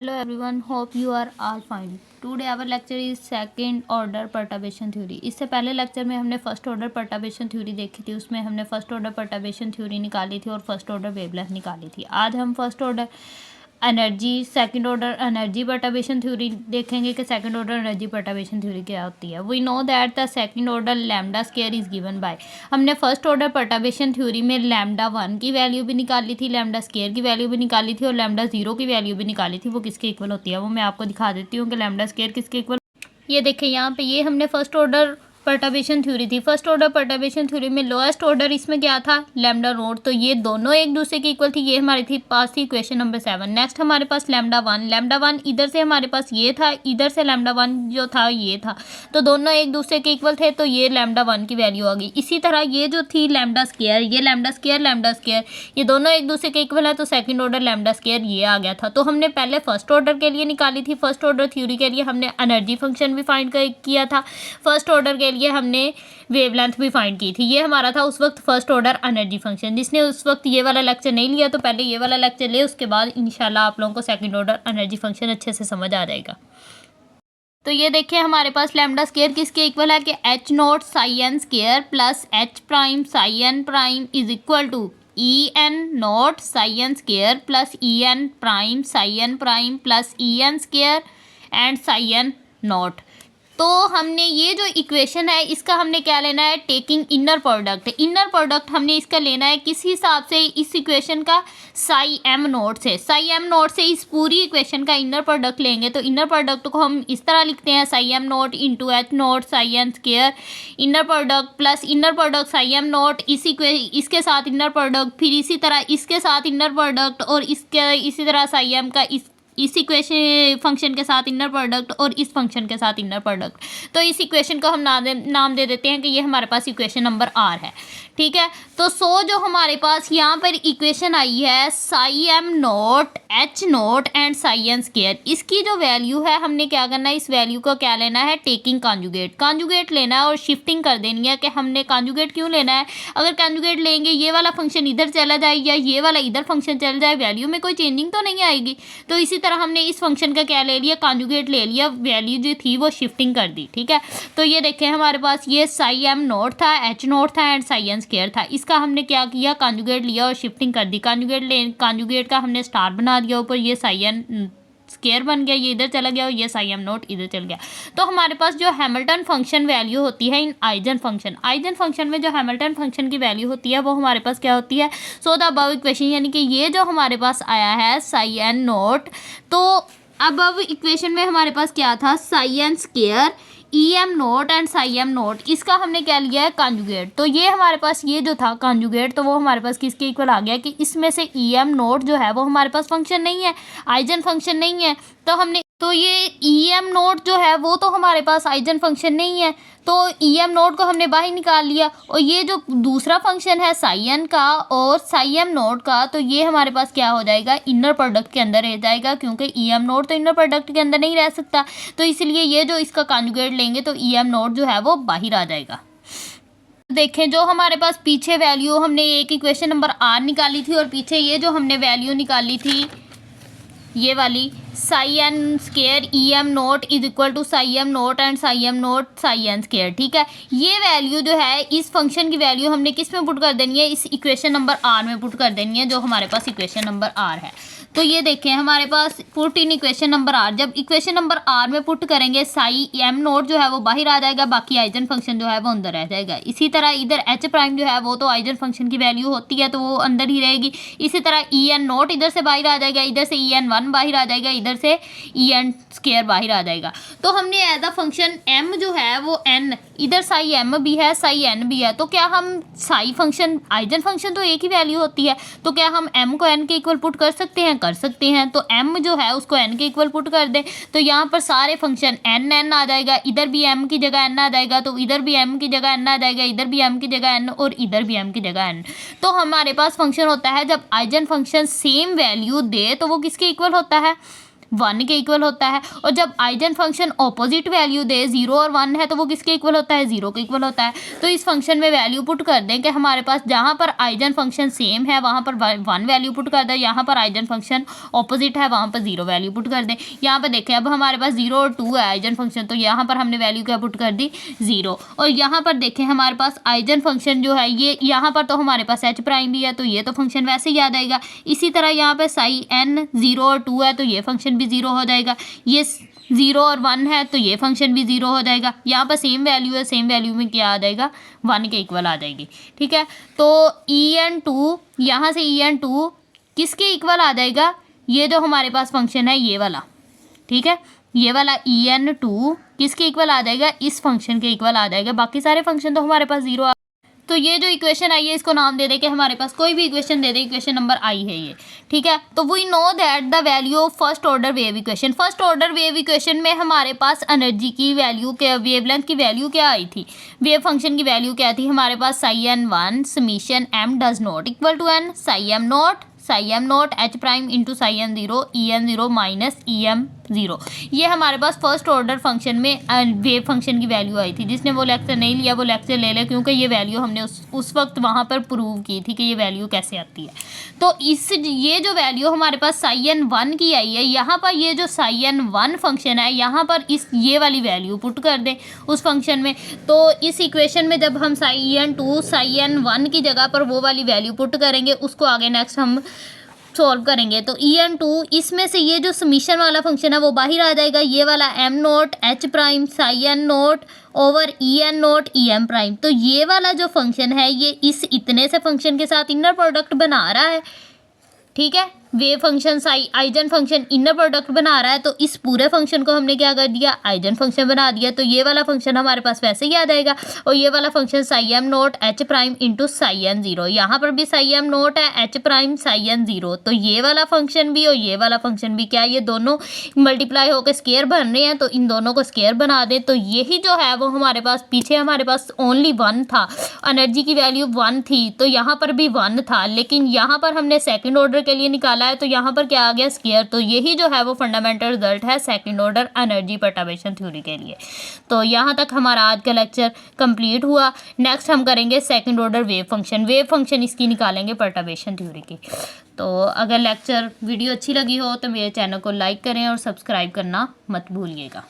Hello everyone, hope you are all fine. Today our lecture is second order perturbation theory. इससे पहले lecture में हमने first order perturbation theory देखी थी, उसमें हमने फर्स्ट ऑर्डर perturbation थ्योरी निकाली थी और फर्स्ट ऑर्डर वेवलेंथ निकाली थी। आज हम first order energy second order energy perturbation theory देखेंगे कि second order energy perturbation theory क्या होती है। We know that the second order lambda square is given by, हमने फर्स्ट ऑर्डर परटर्बेशन थ्योरी में लैम्डा 1 की वैल्यू भी निकाली थी, लैम्डा स्क्वायर की वैल्यू भी निकाली थी और लैम्डा 0 की वैल्यू भी निकाली थी। वो किसके इक्वल होती है वो मैं आपको दिखा देती हूँ कि लैम्डा स्क्वायर किसके इक्वल। ये देखें यहाँ पे, ये हमने फर्स्ट ऑर्डर परटर्बेशन थ्योरी थी। फर्स्ट ऑर्डर परटर्बेशन थ्योरी में लोएस्ट ऑर्डर इसमें क्या था, लैम्डा नोट, तो ये दोनों एक दूसरे के इक्वल थी। ये हमारी थी पास थी इक्वेशन नंबर 7। नेक्स्ट हमारे पास लैम्डा 1 इधर से हमारे पास ये था, इधर से लैम्डा 1 जो था ये था, तो दोनों एक दूसरे के इक्वल थे, तो ये लैम्डा 1 की वैल्यू आ गई। इसी तरह ये जो थी लैम्डा स्क्वायर, ये लैम्डा स्क्वायर ये दोनों एक दूसरे के इक्वल है, तो सेकंड ऑर्डर लैम्डा स्क्वायर ये आ गया था। तो हमने पहले फर्स्ट ऑर्डर के लिए निकाली थी, फर्स्ट ऑर्डर थ्योरी के लिए हमने एनर्जी फंक्शन भी फाइंड किया था, फर्स्ट ऑर्डर के लिए हमने वेवलेंथ भी फाइंड की थी। ये हमारा था उस वक्त फर्स्ट ऑर्डर एनर्जी फंक्शन। जिसने उस वक्त ये वाला लेक्चर नहीं लिया तो पहले ये वाला लेक्चर ले, उसके बाद इंशाल्लाह आप लोगों को सेकंड ऑर्डर एनर्जी फंक्शन अच्छे से समझ आ जाएगा। तो ये देखिए हमारे पास लैम्डा स्क्वायर किसके इक्वल है कि H not psi n square plus H prime psi n prime is equal to E n not psi n square plus E n prime psi n prime plus E n square and psi n not. तो हमने ये जो equation है इसका हमने क्या लेना है, taking inner product. Inner product हमने इसका लेना है किस हिसाब से, इस इक्वेशन का साई एम नोट से। साई एम नोट से इस पूरी इक्वेशन का इनर प्रोडक्ट लेंगे, तो इनर प्रोडक्ट को हम इस तरह लिखते हैं, psi m not into H not psi n square inner product plus inner product psi m not इसके साथ इनर प्रोडक्ट, फिर इसी तरह इसके साथ इनर प्रोडक्ट और इसी तरह साई एम का इस इक्वेशन फंक्शन के साथ इनर प्रोडक्ट और इस फंक्शन के साथ इनर प्रोडक्ट। तो इस इक्वेशन को हम नाम दे देते हैं कि ये हमारे पास इक्वेशन नंबर आर है, ठीक है। तो जो हमारे पास यहाँ पर इक्वेशन आई है psi m not H not and psi n square, इसकी जो वैल्यू है हमने क्या करना है, इस वैल्यू को क्या लेना है, टेकिंग कॉन्जुगेट लेना है और शिफ्टिंग कर देनी है। कि हमने कॉन्जुगेट क्यों लेना है, अगर कॉन्जुगेट लेंगे ये वाला फंक्शन इधर चला जाए या ये वाला इधर फंक्शन चल जाए, वैल्यू में कोई चेंजिंग तो नहीं आएगी। तो इसी तरह हमने इस फंक्शन का क्या ले लिया, कॉन्जुगेट ले लिया, वैल्यू जो थी वो शिफ्टिंग कर दी, ठीक है। तो ये देखें हमारे पास ये साई एम नोट था, एच नोट था एंड साई एन स्क्वायर था, इसका हमने क्या किया, कॉन्जुगेट लिया और शिफ्टिंग कर दी। कॉन्जुगेट का हमने स्टार बना दिया ऊपर, ये साई एन स्क्वायर बन गया, ये इधर चला गया और ये साई एम नोट इधर चल गया। तो हमारे पास जो हैमिल्टन फंक्शन वैल्यू होती है इन आइजन फंक्शन में जो हैमिल्टन फंक्शन की वैल्यू होती है वो हमारे पास क्या होती है, सो द अबव इक्वेशन, यानी कि ये जो हमारे पास आया है साई एन नोट, तो अबव इक्वेशन में हमारे पास क्या था, psi n square E m not and psi m not, इसका हमने क्या लिया है, कॉन्जुगेट। तो ये हमारे पास ये जो था कॉन्जुगेट, तो वो हमारे पास किसके इक्वल आ गया कि इसमें से ई एम नोट जो है वो हमारे पास फंक्शन नहीं है, आइजन फंक्शन नहीं है। तो ये ई एम नोट जो है वो तो हमारे पास आइजन फंक्शन नहीं है, तो ई एम नोट को हमने बाहर निकाल लिया। और ये जो दूसरा फंक्शन है साई एन का और साई एम नोट का, तो ये हमारे पास क्या हो जाएगा, इनर प्रोडक्ट के अंदर रह जाएगा, क्योंकि ई एम नोट तो इनर प्रोडक्ट के अंदर नहीं रह सकता। तो इसलिए ये जो इसका कॉन्जुगेट लेंगे तो ई एम नोट जो है वो बाहर आ जाएगा। देखें जो हमारे पास पीछे वैल्यू हमने एक इक्वेशन नंबर आर निकाली थी और पीछे ये जो हमने वैल्यू निकाली थी ये वाली psi n square E m not is equal to psi m not and psi m not psi n square, ठीक है। ये वैल्यू जो है इस फंक्शन की वैल्यू हमने किस में पुट कर देनी है, इस इक्वेशन नंबर आर में पुट कर देनी है, जो हमारे पास इक्वेशन नंबर आर है। तो ये देखें हमारे पास put in equation number R, जब इक्वेशन नंबर आर में पुट करेंगे साई एम नोट जो है वो बाहर आ जाएगा, बाकी आइजन फंक्शन जो है वो अंदर रह जाएगा। इसी तरह इधर एच प्राइम जो है वो तो आइजन फंक्शन की वैल्यू होती है तो वो अंदर ही रहेगी। इसी तरह ई एन नोट इधर से बाहर आ जाएगा, इधर से ई एन वन बाहर आ जाएगा, इधर से ई एन स्क्वायर बाहर आ जाएगा। तो हमने एज अ फंक्शन एम जो है वो एन, इधर साई एम भी है साई एन भी है, तो क्या हम साई फंक्शन आइजन फंक्शन तो एक ही वैल्यू होती है, तो क्या हम एम को एन के इक्वल पुट कर सकते हैं, कर सकते हैं। तो एम जो है उसको एन के इक्वल पुट कर दें, तो यहाँ पर सारे फंक्शन एन एन आ जाएगा, इधर भी एम की जगह एन आ जाएगा, तो इधर भी एम की जगह एन आ जाएगा, इधर भी एम की जगह एन और इधर भी एम की जगह एन। तो हमारे पास फंक्शन होता है जब आइजन फंक्शन सेम वैल्यू दे तो वो किसके इक्वल होता है, 1 के इक्वल होता है, और जब आइजन फंक्शन ऑपोजिट वैल्यू दे 0 और 1 है तो वो किसके इक्वल होता है, 0 के इक्वल होता है। तो इस फंक्शन में वैल्यू पुट कर दें कि हमारे पास जहाँ पर आइजन फंक्शन सेम है वहाँ पर 1 वैल्यू पुट कर दें, यहाँ पर आइजन फंक्शन ऑपोजिट है वहाँ पर 0 वैल्यू पुट कर दें। यहाँ पर देखें अब हमारे पास 0 और 2 है आइजन फंक्शन, तो यहाँ पर हमने वैल्यू क्या पुट कर दी, 0। और यहाँ पर देखें हमारे पास आइजन फंक्शन जो है ये यहाँ पर तो हमारे पास h प्राइम भी है, तो ये तो फंक्शन वैसे ही याद आएगा। इसी तरह यहाँ पे साई n 0 और 2 है तो ये फंक्शन भी 0 हो जाएगा, ये 0 और 1 है तो ये फंक्शन भी 0 हो जाएगा। यहाँ पर सेम वैल्यू है, सेम वैल्यू में क्या आ जाएगा, 1 के इक्वल आ जाएगी। ठीक है, तो en2 यहाँ से en2 किसके इक्वल आ जाएगा, ये जो हमारे पास फंक्शन है ये वाला। ठीक है, ये वाला en2 किसके इक्वल आ जाएगा, इस फंक्शन के इक्वल आ जाएगा। बाकी सारे फंक्शन तो हमारे पास 0 तो ये जो इक्वेशन आई है इसको नाम दे दे कि हमारे पास कोई भी इक्वेशन दे दे, इक्वेशन नंबर आई है ये। ठीक है, तो we know that the value of first order wave equation, first order wave equation में हमारे पास एनर्जी की वैल्यू क्या, वेवलेंथ की वैल्यू क्या आई थी, वेव फंक्शन की वैल्यू क्या थी हमारे पास, psi n 1 summation m does not equal to n psi m not h prime into psi n 0 e n 0 minus e m 0। ये हमारे पास फर्स्ट ऑर्डर फंक्शन में वेव फंक्शन की वैल्यू आई थी। जिसने वो लेक्चर नहीं लिया वो लेक्चर ले ले, क्योंकि ये वैल्यू हमने उस वक्त वहाँ पर प्रूव की थी कि ये वैल्यू कैसे आती है। तो ये जो वैल्यू हमारे पास साई एन 1 की आई है, यहाँ पर ये जो साई एन 1 फंक्शन है यहाँ पर ये वाली वैल्यू पुट कर दें उस फंक्शन में। तो इस इक्वेशन में जब हम साई एन 2 साई एन 1 की जगह पर वो वाली वैल्यू पुट करेंगे, उसको आगे नेक्स्ट हम सॉल्व करेंगे। तो en2 इसमें से ये जो समीशन वाला फंक्शन है वो बाहर आ जाएगा, ये वाला m not h prime psi n not over E n not E m prime. तो ये वाला जो फंक्शन है ये इस इतने से फंक्शन के साथ इनर प्रोडक्ट बना रहा है। ठीक है, wave function psi eigen function inner product बना रहा है, तो इस पूरे फंक्शन को हमने क्या कर दिया, आइजन फंक्शन बना दिया। तो ये वाला फंक्शन हमारे पास वैसे ही आ जाएगा, और ये वाला function psi m not H prime into psi n 0, यहाँ पर भी साई एम नोट है एच प्राइम साई एन 0। तो ये वाला फंक्शन भी और ये वाला फंक्शन भी क्या, ये दोनों मल्टीप्लाई होकर स्केयर बन रहे हैं, तो इन दोनों को स्केयर बना दे। तो यही जो है वो हमारे पास पीछे हमारे पास ओनली 1 था, एनर्जी की वैल्यू 1 थी, तो यहाँ पर भी 1 था, लेकिन यहाँ पर हमने सेकेंड ऑर्डर के लिए निकाला है तो यहाँ पर क्या आ गया, स्केयर। तो यही जो है वो फंडामेंटल रिजल्ट है second order energy perturbation theory के लिए। तो यहाँ तक हमारा आज का लेक्चर कंप्लीट हुआ। नेक्स्ट हम करेंगे सेकंड ऑर्डर वेव फंक्शन इसकी निकालेंगे परटर्बेशन थ्योरी की। तो अगर लेक्चर वीडियो अच्छी लगी हो तो मेरे चैनल को लाइक करें और सब्सक्राइब करना मत भूलिएगा।